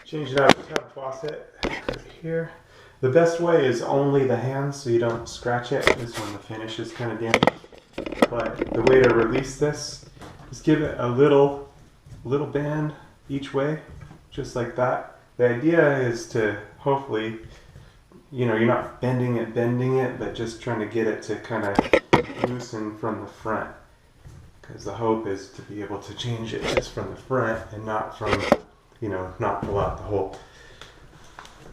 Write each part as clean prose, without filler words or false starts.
Changing out the tub faucet right here. The best way is only the hands so you don't scratch it. This one the finish is kind of damaged. But the way to release this is give it a little bend each way, just like that. The idea is to hopefully, you're not bending it, but just trying to get it to kind of loosen from the front. Because the hope is to be able to change it just from the front and not from, not pull out the whole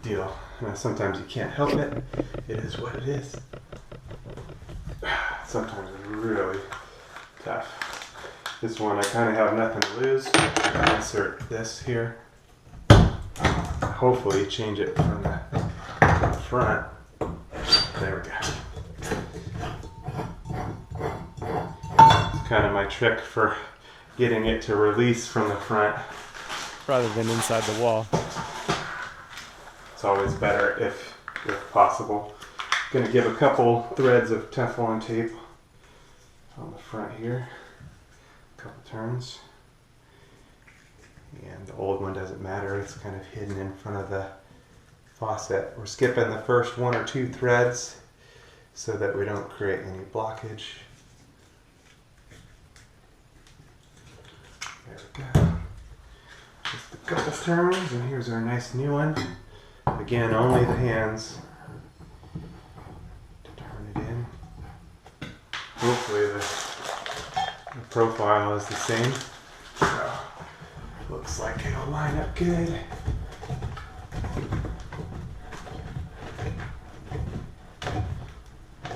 deal. Sometimes you can't help it. It is what it is. Sometimes it's really tough. This one I kind of have nothing to lose. I insert this here. Hopefully change it from the front. There we go. It's kind of my trick for getting it to release from the front rather than inside the wall. It's always better if possible. I'm going to give a couple threads of Teflon tape on the front here. A couple turns. And the old one doesn't matter. It's kind of hidden in front of the faucet. We're skipping the first 1 or 2 threads so that we don't create any blockage. There we go. Just a couple turns, and here's our nice new one. Again, only the hands to turn it in. Hopefully the profile is the same. So, looks like it'll line up good.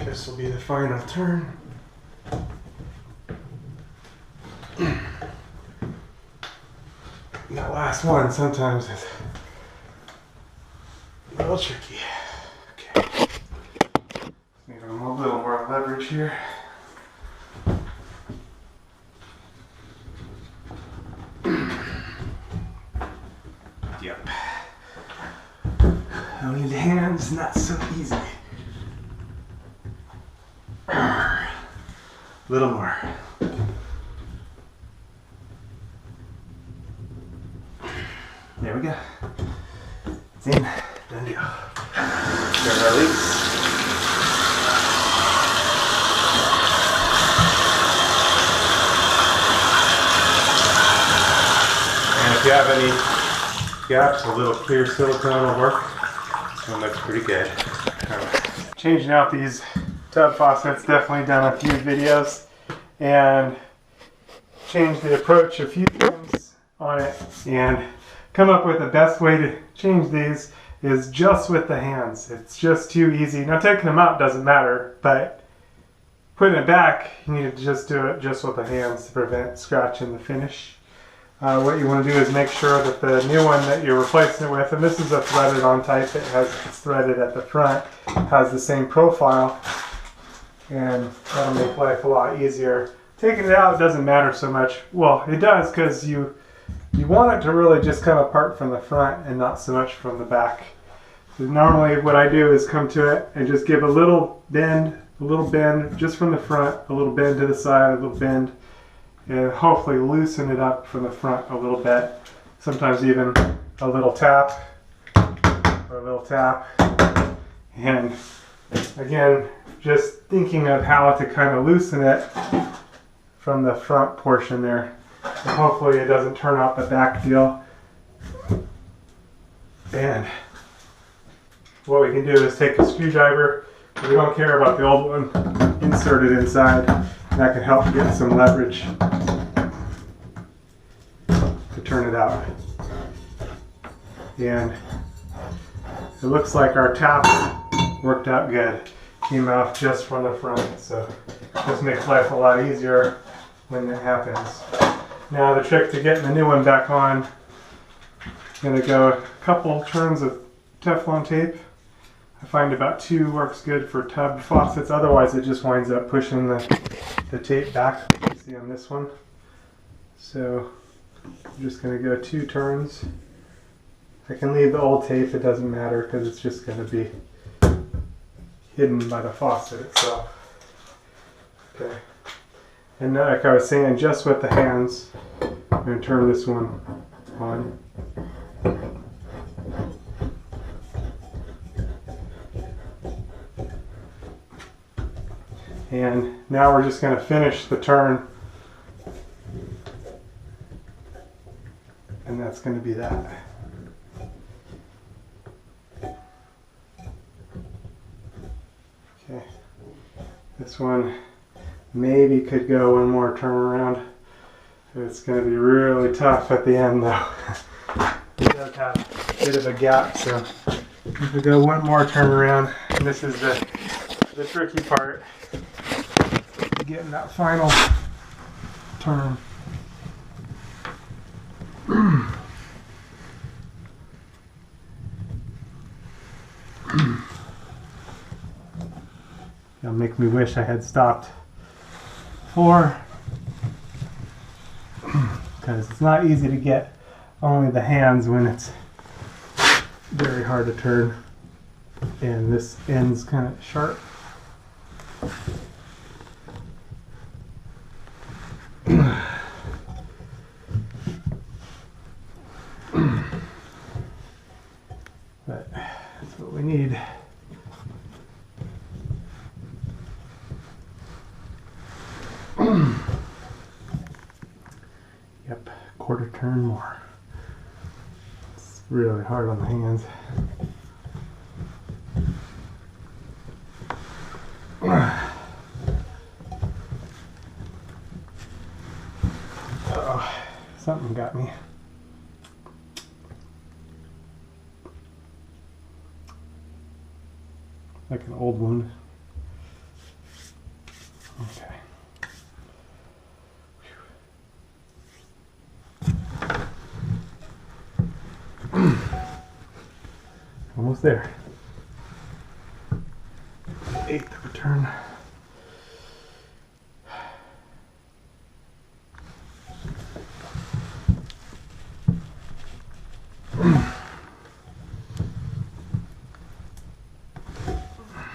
This will be the final turn. That last one sometimes is a little tricky. Okay. Need a little more leverage here. Yep. Only the hands, not so easy. A little more. There we go. It's in. Done deal. Turn our leaks. And if you have any gaps, a little clear silicone will work. This one looks pretty good. Right. Changing out these tub faucets, definitely done a few videos and changed the approach a few times on it, and come up with the best way to change these is just with the hands. It's just too easy. Now taking them out doesn't matter, but putting it back, you need to just do it just with the hands to prevent scratching the finish. What you want to do is make sure that the new one that you're replacing it with, and this is a threaded on type, it's threaded at the front, has the same profile, and that'll make life a lot easier. Taking it out doesn't matter so much. Well, it does, because you want it to really just come apart from the front and not so much from the back. So normally what I do is come to it and just give a little bend just from the front, a little bend to the side, a little bend, and hopefully loosen it up from the front a little bit. Sometimes even a little tap or a little tap. And again, just thinking of how to kind of loosen it from the front portion there. And hopefully it doesn't turn out the back deal. And what we can do is take a screwdriver. We don't care about the old one. Insert it inside. And that can help get some leverage to turn it out. And it looks like our tap worked out good. Came off just from the front. So this makes life a lot easier when that happens. Now the trick to getting the new one back on, I'm going to go a couple turns of Teflon tape. I find about 2 works good for tub faucets, otherwise it just winds up pushing the tape back, you see on this one. So I'm just going to go 2 turns. I can leave the old tape, it doesn't matter because it's just going to be hidden by the faucet itself. Okay. And like I was saying, just with the hands, I'm going to turn this one on. And now we're just going to finish the turn. And that's going to be that. Okay. This one maybe could go one more turn around. It's going to be really tough at the end though. It does have a bit of a gap, so if we go one more turn around, and this is the tricky part, getting that final turn. It'll make me wish I had stopped before, because it's not easy to get only the hands when it's very hard to turn, and this end's kind of sharp. But that's what we need. Yep, quarter turn more. It's really hard on the hands. Uh-oh, something got me. Like an old wound. Okay. Almost there. 1/8 of a turn.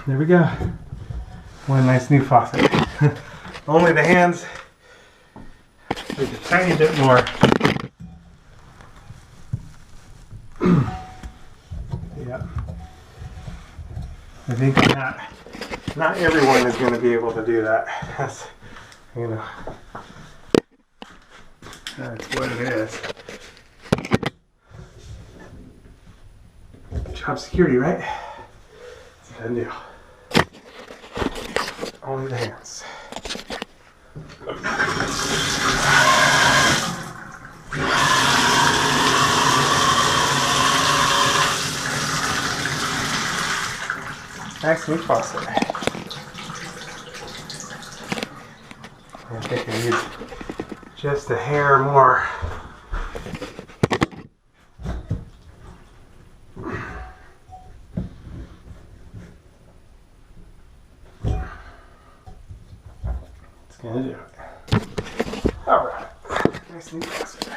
There we go. One nice new faucet. Only the hands need a tiny bit more. Yeah. I think not everyone is going to be able to do that. That's, you know, that's what it is. Job security, right? That's a done deal. Only the hands. Nice new faucet. I think I need just a hair more. It's gonna do it. Alright. Nice new faucet.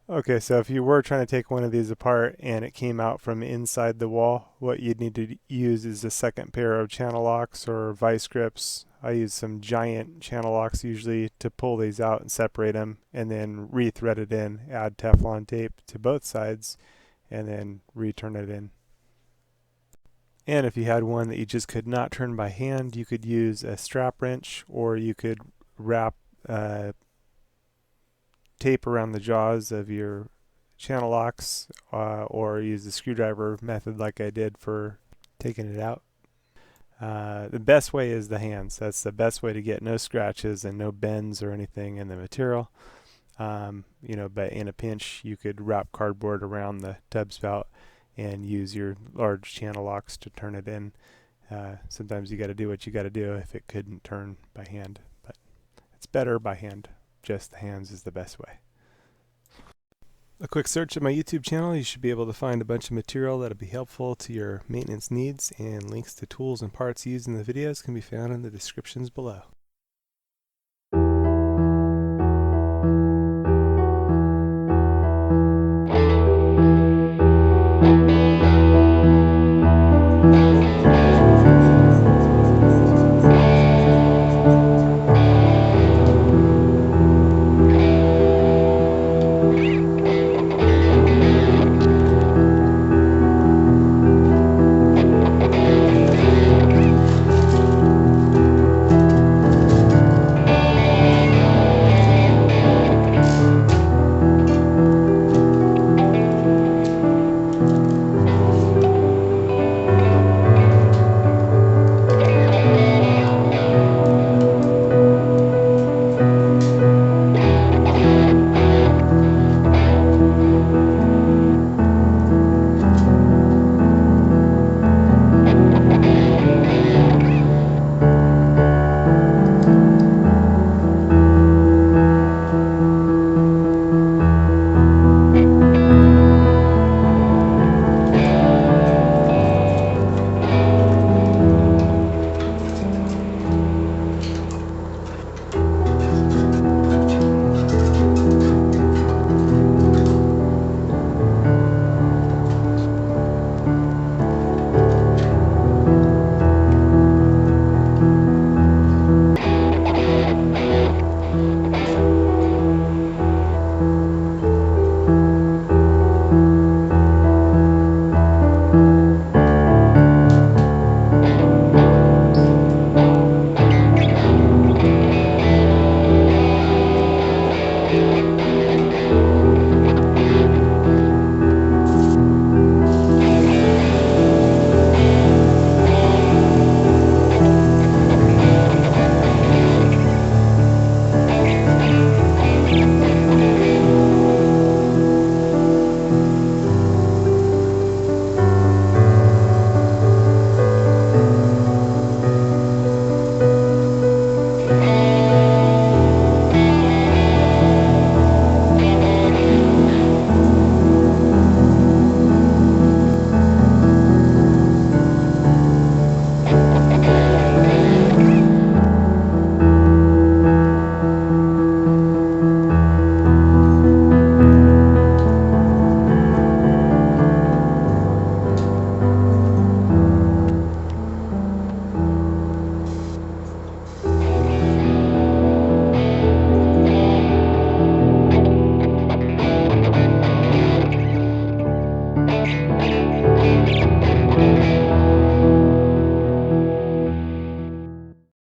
Okay, so if you were trying to take one of these apart and it came out from inside the wall, what you'd need to use is a second pair of channel locks or vice grips. I use some giant channel locks usually to pull these out and separate them, and then re-thread it in, add Teflon tape to both sides, and then return it in. And if you had one that you just could not turn by hand, you could use a strap wrench, or you could wrap tape around the jaws of your channel locks, or use the screwdriver method like I did for taking it out. The best way is the hands. That's the best way to get no scratches and no bends or anything in the material. You know, but in a pinch you could wrap cardboard around the tub spout and use your large channel locks to turn it in. Sometimes you got to do what you got to do if it couldn't turn by hand, but it's better by hand. Just the hands is the best way. A quick search of my YouTube channel, you should be able to find a bunch of material that'll be helpful to your maintenance needs, and links to tools and parts used in the videos can be found in the descriptions below.